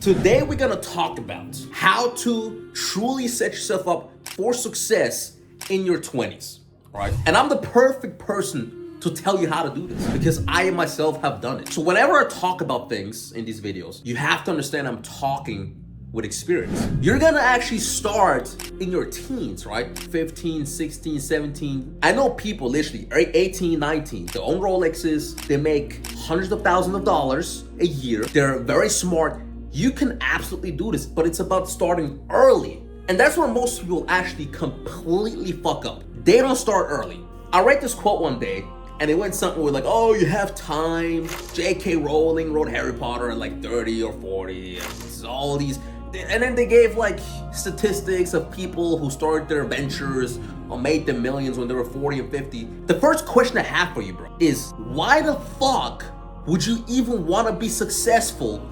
Today we're gonna talk about how to truly set yourself up for success in your 20s, all right? And I'm the perfect person to tell you how to do this because I myself have done it. So whenever I talk about things in these videos, you have to understand I'm talking with experience. You're gonna actually start in your teens, right? 15, 16, 17. I know people literally 18, 19, they own Rolexes, they make hundreds of thousands of dollars a year. They're very smart. You can absolutely do this, but it's about starting early. And that's where most people actually completely fuck up. They don't start early. I read this quote one day, and it went something with like, oh, you have time. J.K. Rowling wrote Harry Potter at like 30 or 40, and all these. And then they gave like statistics of people who started their ventures or made them millions when they were 40 and 50. The first question I have for you, bro, is why the fuck would you even want to be successful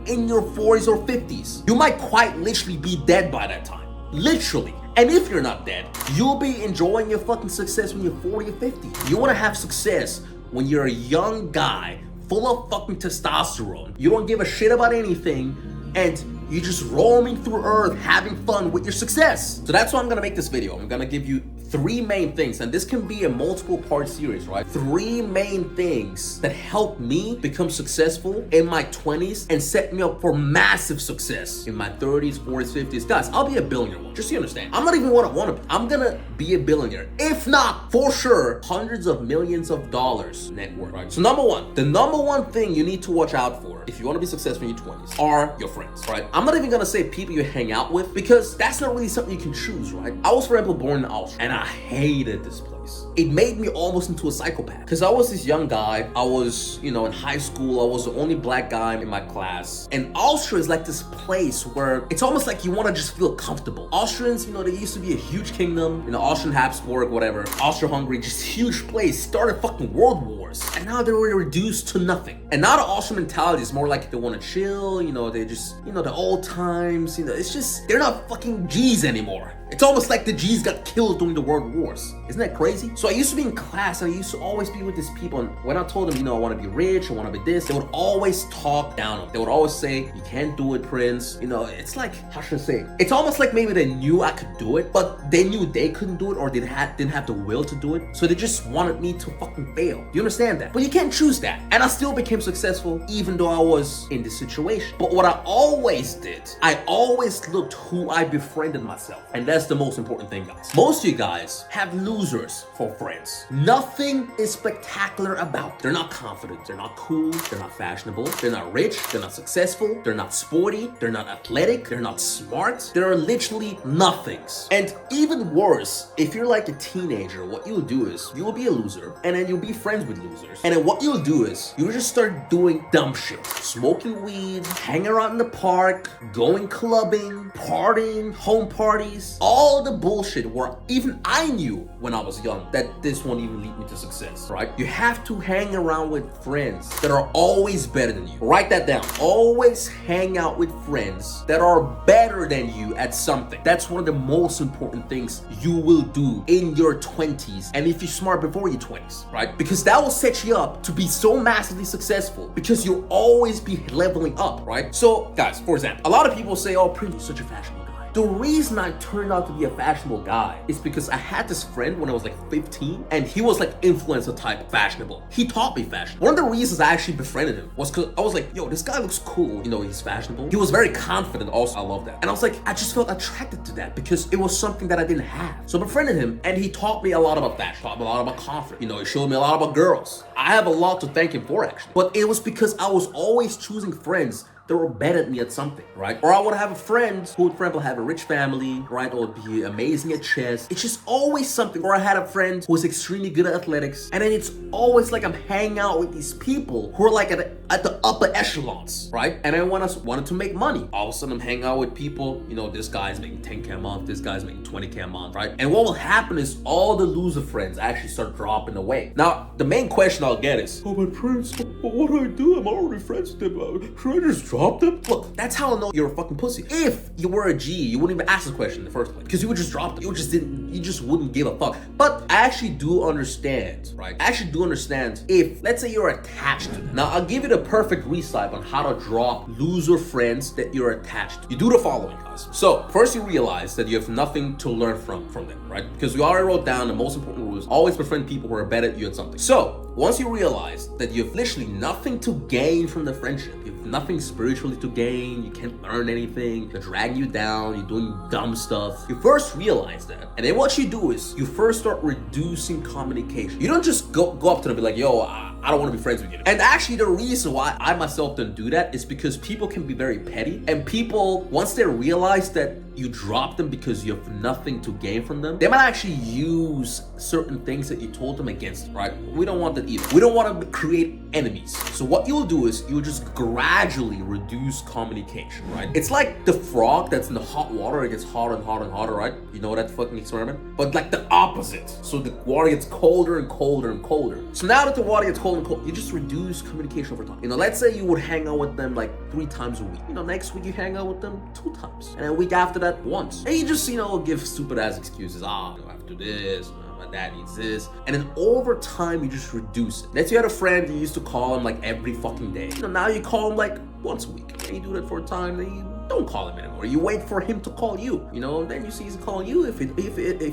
in your 40s or 50s? You might quite literally be dead by that time. Literally. And if you're not dead, you'll be enjoying your fucking success when you're 40 or 50. You want to have success when you're a young guy full of fucking testosterone. You don't give a shit about anything, and you're just roaming through earth having fun with your success. So that's why I'm gonna make this video. I'm gonna give you 3 main things, and this can be a multiple part series, right? 3 main things that helped me become successful in my 20s and set me up for massive success in my 30s, 40s, 50s. Guys, I'll be a billionaire one, just so you understand. I'm not even what I wanna be. I'm gonna be a billionaire. If not, for sure, hundreds of millions of dollars net worth, right? So number one, the number one thing you need to watch out for if you wanna be successful in your 20s are your friends, right? I'm not even gonna say people you hang out with because that's not really something you can choose, right? I was, for example, born in Austria, and I hated this place. It made me almost into a psychopath because I was this young guy. I was, in high school. I was the only black guy in my class. And Austria is like this place where it's almost like you want to just feel comfortable. Austrians, they used to be a huge kingdom, Austrian Habsburg, whatever. Austria-Hungary, just huge place. Started fucking world wars. And now they were reduced to nothing. And now the Austrian mentality is more like they want to chill, they just, the old times, it's just, they're not fucking G's anymore. It's almost like the G's got killed during the world wars. Isn't that crazy? So I used to be in class and I used to always be with these people, and when I told them, I want to be rich, I want to be this, they would always talk down on me. They would always say, you can't do it, Prince. It's like, how should I say? It's almost like maybe they knew I could do it, but they knew they couldn't do it or didn't have the will to do it. So they just wanted me to fucking fail. Do you understand that? But you can't choose that. And I still became successful even though I was in this situation. But what I always did, I always looked who I befriended myself. And that's the most important thing, guys. Most of you guys have losers for friends. Nothing is spectacular about them. They're not confident, they're not cool, they're not fashionable, they're not rich, they're not successful, they're not sporty, they're not athletic, they're not smart. They're literally nothings. And even worse, if you're like a teenager, what you'll do is you'll be a loser and then you'll be friends with losers. And then what you'll do is you'll just start doing dumb shit. Smoking weed, hanging around in the park, going clubbing, partying, home parties, all the bullshit where even I knew when I was young that this won't even lead me to success, right? You have to hang around with friends that are always better than you. Write that down. Always hang out with friends that are better than you at something. That's one of the most important things you will do in your 20s, and if you're smart, before your 20s, right? Because that will set you up to be so massively successful because you'll always be leveling up, right? So guys, for example, a lot of people say, oh, Prince, you're such a fashionable guy. The reason I turned out to be a fashionable guy is because I had this friend when I was like 15, and he was like influencer type fashionable. He taught me fashion. One of the reasons I actually befriended him was because I was like, yo, this guy looks cool. He's fashionable. He was very confident also. I love that. And I was like, I just felt attracted to that because it was something that I didn't have. So I befriended him, and he taught me a lot about fashion, taught me a lot about confidence. He showed me a lot about girls. I have a lot to thank him for, actually. But it was because I was always choosing friends that were better than me at something, right? Or I would have a friend who would, for example, have a rich family, right? Or be amazing at chess. It's just always something. Or I had a friend who was extremely good at athletics. And then it's always like I'm hanging out with these people who are like at the upper echelons, right? And I wanted to make money. All of a sudden I'm hanging out with people, this guy's making 10K a month, this guy's making 20K a month, right? And what will happen is all the loser friends actually start dropping away. Now, the main question I'll get is, oh, but Prince, what do I do? I'm already friends with them. Should I just drop drop them? Look, that's how I know you're a fucking pussy. If you were a G, you wouldn't even ask this question in the first place, because you would just drop them. You just wouldn't give a fuck. But I actually do understand, right? I actually do understand if, let's say, you're attached to them. Now, I'll give you the perfect recite on how to drop loser friends that you're attached to. You do the following, guys. So, first you realize that you have nothing to learn from them, right? Because we already wrote down the most important rule is always befriend people who are better at you at something. So, once you realize that you have literally nothing to gain from the friendship, you have nothing spiritually to gain, you can't learn anything, they're dragging you down, you're doing dumb stuff, you first realize that. And then what you do is you first start reducing communication. You don't just go up to them and be like, yo, I don't want to be friends with you. And actually the reason why I myself don't do that is because people can be very petty, and people, once they realize that you drop them because you have nothing to gain from them, they might actually use certain things that you told them against them, right? We don't want that either. We don't want to create enemies. So what you'll do is you'll just gradually reduce communication, right? It's like the frog that's in the hot water, it gets hotter and hotter and hotter, right? You know that fucking experiment? But like the opposite. So the water gets colder and colder and colder. So now that the water gets cold and cold, you just reduce communication over time. You know, let's say you would hang out with them like 3 times a week. You know, next week you hang out with them 2 times. And then a week after that, once. And you just, you know, give stupid ass excuses. You know, I have to do this, my dad needs this. And then over time, you just reduce it. Let's say you had a friend, you used to call him like every fucking day. You know, now you call him like once a week. And you do that for a time, then you don't call him anymore. You wait for him to call you. You know, then you see he's calling you. If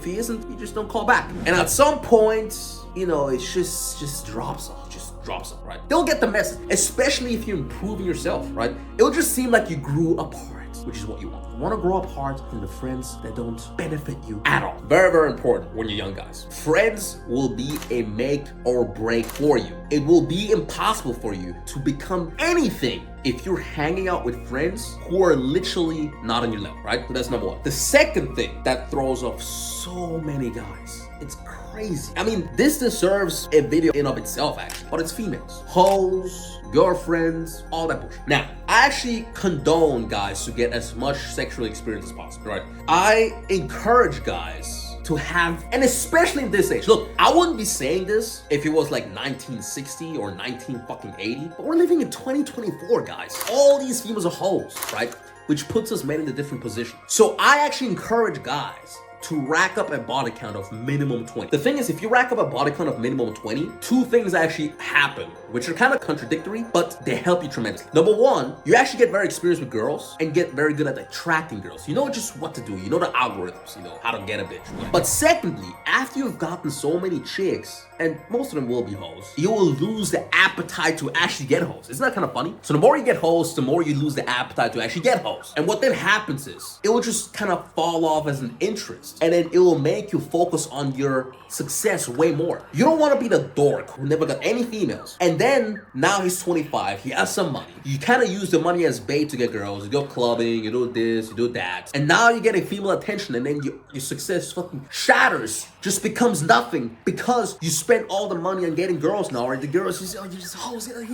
he isn't, you just don't call back. And at some point, you know, it just drops off. Drops off, right? They'll get the message, especially if you're improving yourself, right? It'll just seem like you grew apart, which is what you want. You want to grow apart from the friends that don't benefit you at all. Very, very important when you're young, guys. Friends will be a make or break for you. It will be impossible for you to become anything if you're hanging out with friends who are literally not on your level, right? So that's number one. The second thing that throws off so many guys, it's crazy. I mean, this deserves a video in of itself, actually, but it's females. Hoes, girlfriends, all that bullshit. Now, I actually condone guys to get as much sexual experience as possible, right? I encourage guys to have, and especially in this age. Look, I wouldn't be saying this if it was like 1960 or 1980, but we're living in 2024, guys. All these females are hoes, right? Which puts us men in a different position. So I actually encourage guys to rack up a body count of minimum 20. The thing is, if you rack up a body count of minimum 20, 2 things actually happen, which are kind of contradictory, but they help you tremendously. Number one, you actually get very experienced with girls and get very good at attracting girls. You know just what to do. You know the algorithms, you know how to get a bitch. Right? But secondly, after you've gotten so many chicks, and most of them will be hoes, you will lose the appetite to actually get hoes. Isn't that kind of funny? So the more you get hoes, the more you lose the appetite to actually get hoes. And what then happens is, it will just kind of fall off as an interest. And then it will make you focus on your success way more. You don't want to be the dork who never got any females. And then, now he's 25, he has some money. You kind of use the money as bait to get girls. You go clubbing, you do this, you do that. And now you're getting female attention, and then your success fucking shatters. Just becomes nothing because you spent all the money on getting girls now, right? The girls, you say, oh, you just hoes here,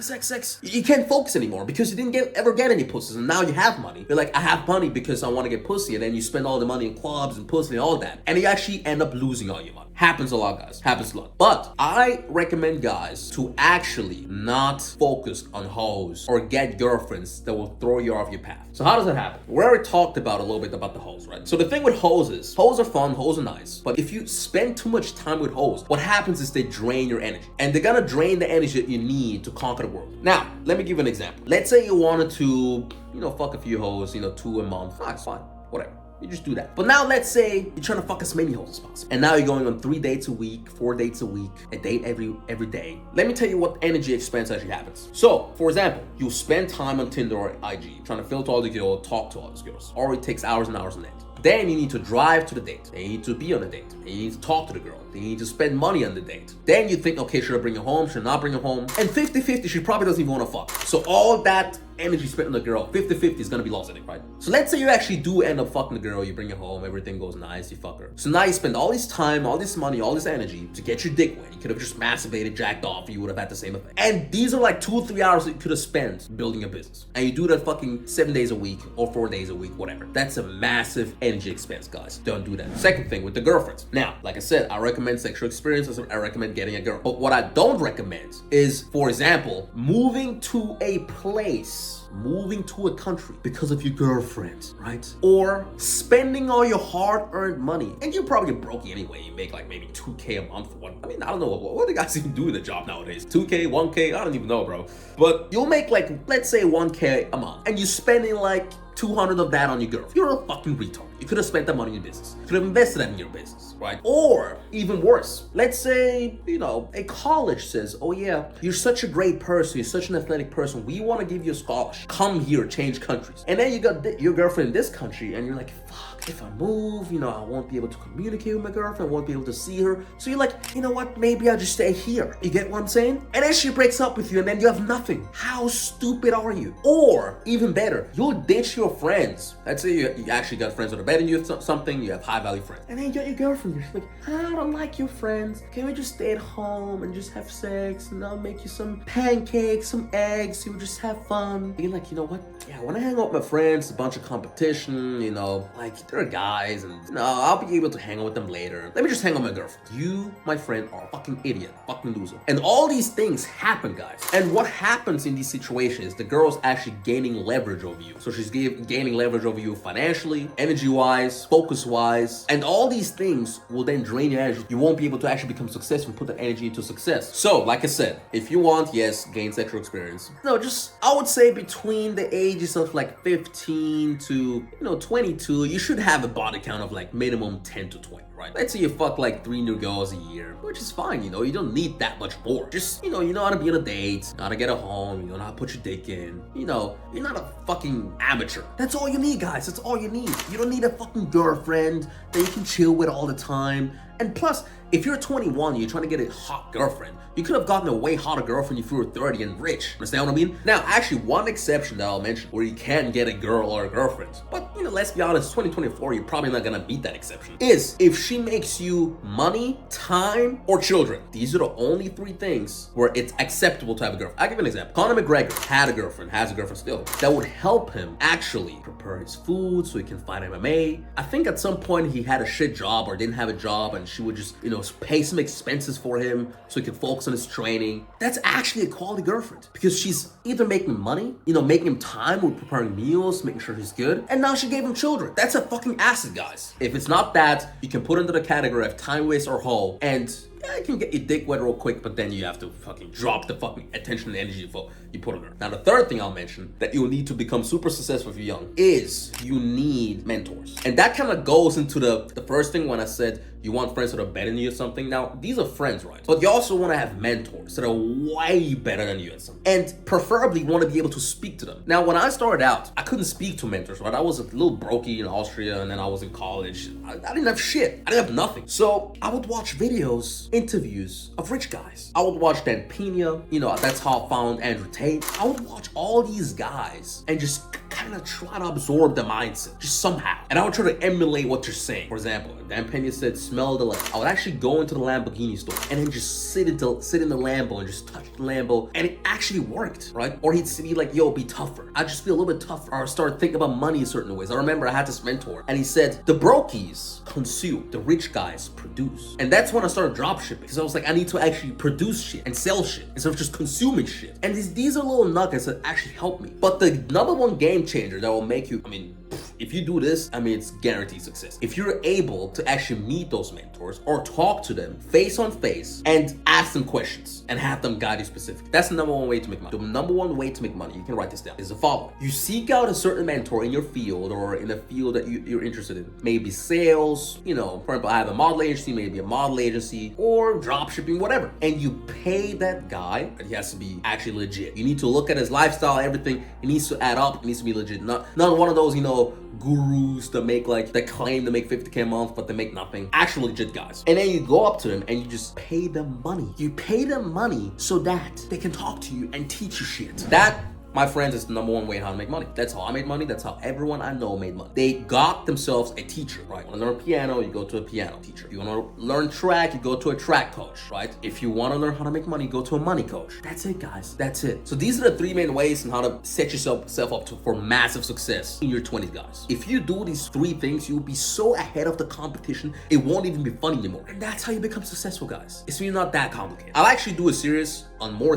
sex. You can't focus anymore because you didn't ever get any pussies, and now you have money. You're like, I have money because I want to get pussy, and then you spend all the money in clubs and pussy and all that, and you actually end up losing all your money. Happens a lot, guys. Happens a lot. But I recommend guys to actually not focus on hoes or get girlfriends that will throw you off your path. So how does that happen? We already talked about a little bit about the hoes, right? So the thing with hoes is, hoes are fun, hoes are nice. But if you spend too much time with hoes, what happens is they drain your energy. And they're gonna drain the energy that you need to conquer the world. Now, let me give you an example. Let's say you wanted to, fuck a few hoes, 2 a month. Fine, whatever. You just do that. But now let's say you're trying to fuck as many hoes as possible. And now you're going on 3 dates a week, 4 dates a week, a date every day. Let me tell you what energy expense actually happens. So, for example, you spend time on Tinder or IG trying to filter all the girls, talk to all these girls. Or it takes hours and hours on end. Then you need to drive to the date. Then you need to be on the date. Then you need to talk to the girl. Then you need to spend money on the date. Then you think, okay, should I bring her home? Should I not bring her home? And 50-50, she probably doesn't even want to fuck. So all that energy spent on the girl, 50-50 is gonna be lost in it, right? So let's say you actually do end up fucking the girl, you bring her home, everything goes nice, you fuck her. So now you spend all this time, all this money, all this energy to get your dick wet. You could have just masturbated, jacked off, you would have had the same effect. And these are like 2 or 3 hours that you could have spent building a business. And you do that fucking 7 days a week or 4 days a week, whatever. That's a massive energy expense, guys. Don't do that. Second thing, with the girlfriends. Now, like I said, I recommend sexual experiences. I recommend getting a girl. But what I don't recommend is, for example, moving to a place, moving to a country because of your girlfriend, right? Or spending all your hard-earned money. And you're probably broke anyway. You make like maybe 2K a month for one. I mean, I don't know what do guys even do in the job nowadays? 2K, 1K, I don't even know, bro. But you'll make like, let's say 1K a month, and you're spending like 200 of that on your girl. You're a fucking retard. You could have spent that money in your business. You could have invested that in your business, right? Or even worse, let's say, you know, a college says, oh yeah, you're such a great person, you're such an athletic person, we want to give you a scholarship. Come here, change countries. And then you got your girlfriend in this country and you're like, fuck, if I move, you know, I won't be able to communicate with my girlfriend, I won't be able to see her. So you're like, you know what, maybe I'll just stay here. You get what I'm saying? And then she breaks up with you and then you have nothing. How stupid are you? Or even better, you'll ditch your friends. Let's say you actually got friends that are better than you, something, you have high value friends. And then you got your girlfriend, you're like, I don't like your friends. Can we just stay at home and just have sex and I'll make you some pancakes, some eggs, you just have fun. And you're like, you know what? Yeah, when I hang out with my friends, a bunch of competition, you know, like they're guys and you know, I'll be able to hang out with them later. Let me just hang out with my girlfriend. You, my friend, are a fucking idiot, fucking loser. And all these things happen, guys. And what happens in these situations, the girl's actually gaining leverage over you. So she's gaining leverage over you financially, energy-wise, focus-wise, and all these things will then drain your energy. You won't be able to actually become successful and put that energy into success. So, like I said, if you want, yes, gain sexual experience. No, just, I would say between the ages of like 15 to, you know, 22, you should have a body count of like minimum 10 to 20. Right? Let's say you fuck like 3 new girls a year, which is fine, you know, you don't need that much more. Just, you know how to be on a date, how to get a home, you know how to put your dick in, you know, you're not a fucking amateur. That's all you need, guys, that's all you need. You don't need a fucking girlfriend that you can chill with all the time. And plus, if you're 21, you're trying to get a hot girlfriend, you could have gotten a way hotter girlfriend if you were 30 and rich. Understand what I mean? Now, actually, one exception that I'll mention where you can get a girl or a girlfriend, but you know, let's be honest, 2024, you're probably not gonna meet that exception, is if she makes you money, time, or children. These are the only 3 things where it's acceptable to have a girlfriend. I'll give you an example. Conor McGregor had a girlfriend, has a girlfriend still, that would help him actually prepare his food so he can fight MMA. I think at some point he had a shit job or didn't have a job and she would just, you know, pay some expenses for him so he could focus on his training. That's actually a quality girlfriend because she's either making money, you know, making him time with preparing meals, making sure he's good, and now she gave him children. That's a fucking asset, guys. If it's not that, you can put into the category of time waste or hoe, and yeah, you can get your dick wet real quick, but then you have to fucking drop the fucking attention and energy you put on her. Now, the third thing I'll mention that you'll need to become super successful if you're young is you need mentors. And that kind of goes into the first thing when I said you want friends that are better than you at something. Now, these are friends, right? But you also want to have mentors that are way better than you at something. And preferably want to be able to speak to them. Now, when I started out, I couldn't speak to mentors, right? I was a little brokey in Austria and then I was in college. I didn't have shit. I didn't have nothing. So I would watch videos, interviews of rich guys. I would watch Dan Pena, you know, that's how I found Andrew Tate. I would watch all these guys and just kind of try to absorb the mindset, just somehow. And I would try to emulate what you're saying. For example, Dan Pena said, smell the Lambo. I would actually go into the Lamborghini store and then just sit in the Lambo and just touch the Lambo. And it actually worked, right? Or he'd be like, yo, be tougher. I'd just be a little bit tougher. Or start thinking about money in certain ways. I remember I had this mentor and he said, the brokies consume, the rich guys produce. And that's when I started dropshipping because I was like, I need to actually produce shit and sell shit instead of just consuming shit. And these are little nuggets that actually help me. But the number one game changer that will make you, I mean, if you do this, I mean, it's guaranteed success. If you're able to actually meet those mentors or talk to them face on face and ask them questions and have them guide you specifically. That's the number one way to make money. The number one way to make money, you can write this down, is the following. You seek out a certain mentor in your field or in a field that you're interested in. Maybe sales, you know, for example, I have a model agency, maybe a model agency, or drop shipping, whatever. And you pay that guy, and he has to be actually legit. You need to look at his lifestyle, everything. It needs to add up. It needs to be legit. Not one of those, you know, gurus that make that claim to make 50K a month, but they make nothing. Actual legit guys. And then you go up to them and you just pay them money. You pay them money so that they can talk to you and teach you shit. That My friends, it's the number one way how to make money. That's how I made money. That's how everyone I know made money. They got themselves a teacher, right? You want to learn piano, you go to a piano teacher. If you want to learn track, you go to a track coach, right? If you want to learn how to make money, go to a money coach. That's it, guys. That's it. So these are the three main ways on how to set yourself up for massive success in your 20s, guys. If you do these three things, you'll be so ahead of the competition, it won't even be funny anymore. And that's how you become successful, guys. It's really not that complicated. I'll actually do a series on more